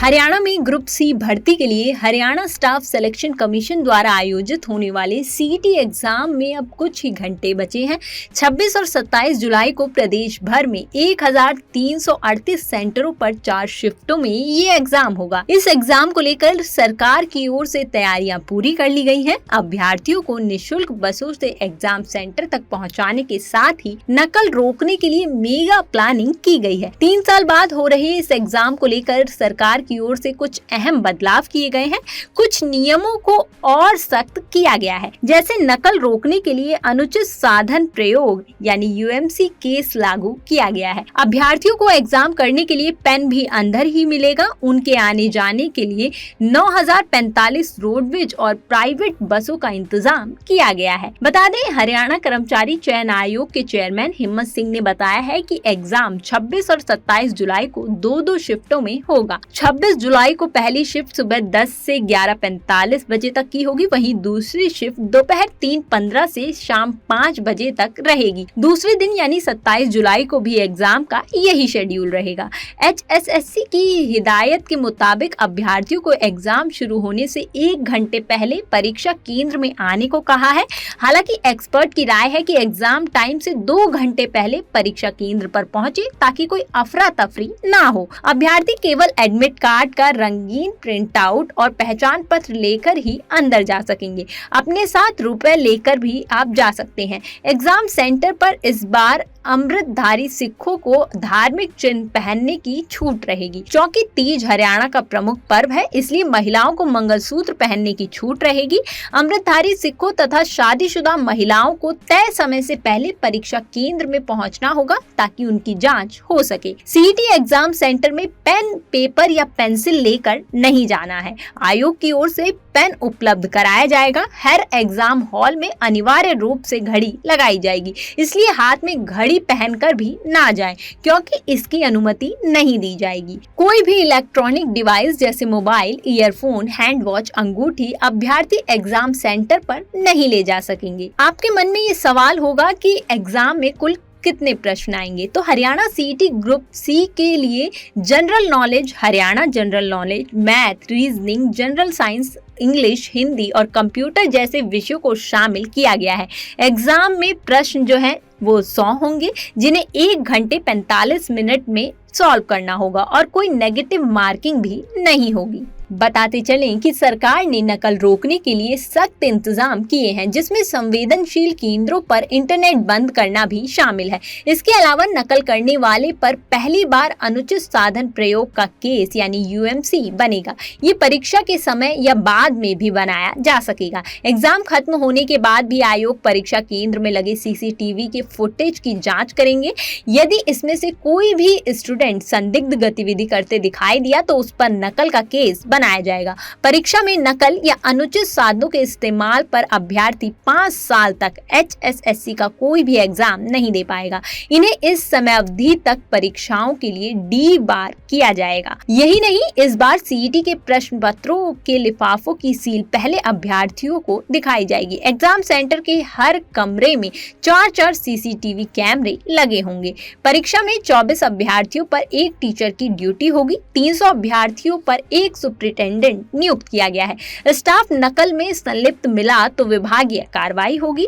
हरियाणा में group C भर्ती के लिए हरियाणा स्टाफ सिलेक्शन कमीशन द्वारा आयोजित होने वाले सीईटी एग्जाम में अब कुछ ही घंटे बचे हैं। 26 और 27 जुलाई को प्रदेश भर में 1338 सेंटरों पर 4 शिफ्टों में ये एग्जाम होगा। इस एग्जाम को लेकर सरकार की ओर से तैयारियां पूरी कर ली गई हैं। अभ्यर्थियों को निःशुल्क बसों से एग्जाम सेंटर तक पहुंचाने के साथ ही नकल रोकने के लिए मेगा प्लानिंग की गई है। 3 साल बाद हो रहे इस एग्जाम को लेकर सरकार की ओर से कुछ अहम बदलाव किए गए हैं। कुछ नियमों को और सख्त किया गया है, जैसे नकल रोकने के लिए अनुचित साधन प्रयोग यानी यूएमसी केस लागू किया गया है। अभ्यर्थियों को एग्जाम करने के लिए पेन भी अंदर ही मिलेगा। उनके आने जाने के लिए 9045 रोडवेज और प्राइवेट बसों का इंतजाम किया गया है। बता दें, हरियाणा कर्मचारी चयन आयोग के चेयरमैन हिम्मत सिंह ने बताया है कि एग्जाम 26 और 27 जुलाई को 2-2 शिफ्टों में होगा। 26 जुलाई को पहली शिफ्ट सुबह 10 से 11:45 बजे तक की होगी, वहीं दूसरी शिफ्ट दोपहर 3:15 से शाम 5 बजे तक रहेगी। दूसरे दिन यानी 27 जुलाई को भी एग्जाम का यही शेड्यूल रहेगा। HSSC की हिदायत के मुताबिक अभ्यर्थियों को एग्जाम शुरू होने से 1 घंटे पहले परीक्षा केंद्र में आने को कहा है। हालांकि एक्सपर्ट की राय है कि एग्जाम टाइम से 2 घंटे पहले परीक्षा केंद्र पर पहुंचे ताकि कोई अफरा तफरी ना हो। अभ्यर्थी केवल एडमिट कार्ड का रंगीन प्रिंट आउट और पहचान पत्र लेकर ही अंदर जा सकेंगे। अपने साथ रुपए लेकर भी आप जा सकते हैं। एग्जाम सेंटर पर इस बार अमृतधारी सिखों को धार्मिक चिन्ह पहनने की छूट रहेगी। चौकी तीज हरियाणा का प्रमुख पर्व है, इसलिए महिलाओं को मंगलसूत्र पहनने की छूट रहेगी। अमृतधारी सिखों तथा शादीशुदा महिलाओं को तय समय से पहले परीक्षा केंद्र में पहुंचना होगा ताकि उनकी जांच हो सके। सीईटी एग्जाम सेंटर में पेन, पेपर या पेंसिल लेकर नहीं जाना है। आयोग की ओर से पेन उपलब्ध कराया जाएगा। हर एग्जाम हॉल में अनिवार्य रूप से घड़ी लगाई जाएगी, इसलिए हाथ में घड़ी पहनकर भी ना जाएं, क्योंकि इसकी अनुमति नहीं दी जाएगी। कोई भी इलेक्ट्रॉनिक डिवाइस जैसे मोबाइल, ईयरफोन, हैंड वॉच, अंगूठी अभ्यर्थी एग्जाम सेंटर पर नहीं ले जा सकेंगे। आपके मन में ये सवाल होगा कि एग्जाम में कुल कितने प्रश्न आएंगे? तो हरियाणा सीईटी ग्रुप सी के लिए general knowledge, Haryana general knowledge, math, reasoning, general science, English, Hindi और कंप्यूटर जैसे विषयों को शामिल किया गया है। एग्जाम में प्रश्न जो है वो 100 होंगे, जिन्हें 1 घंटे 45 मिनट में सॉल्व करना होगा और कोई नेगेटिव मार्किंग भी नहीं होगी। बताते चलें कि सरकार ने नकल रोकने के लिए सख्त इंतजाम किए हैं, जिसमें संवेदनशील केंद्रों पर इंटरनेट बंद करना भी शामिल है। इसके अलावा नकल करने वाले पर पहली बार अनुचित साधन प्रयोग का केस यानी यूएमसी बनेगा। ये परीक्षा के समय या बाद में भी बनाया जा सकेगा। एग्जाम खत्म होने के बाद भी आयोग परीक्षा केंद्र में लगे सीसीटीवी के फुटेज की जाँच करेंगे। यदि इसमें से कोई भी स्टूडेंट संदिग्ध गतिविधि करते दिखाई दिया तो उस पर नकल का केस बनाया जाएगा। परीक्षा में नकल या अनुचित साधनों के इस्तेमाल पर अभ्यर्थी 5 साल तक HSSC का कोई भी एग्जाम नहीं दे पाएगा। इन्हें इस समय अवधि तक परीक्षाओं के लिए डी बार किया जाएगा। यही नहीं, इस बार सीईटी के प्रश्न पत्रों के लिफाफों की सील पहले अभ्यर्थियों को दिखाई जाएगी। एग्जाम सेंटर के हर कमरे में 4-4 सीसीटीवी कैमरे लगे होंगे। परीक्षा में 24 अभ्यर्थियों पर 1 टीचर की ड्यूटी होगी। 300 अभ्यर्थियों पर 1 सुपरिटेंडेंट नियुक्त किया गया है। स्टाफ नकल में संलिप्त मिला तो विभागीय कार्रवाई होगी।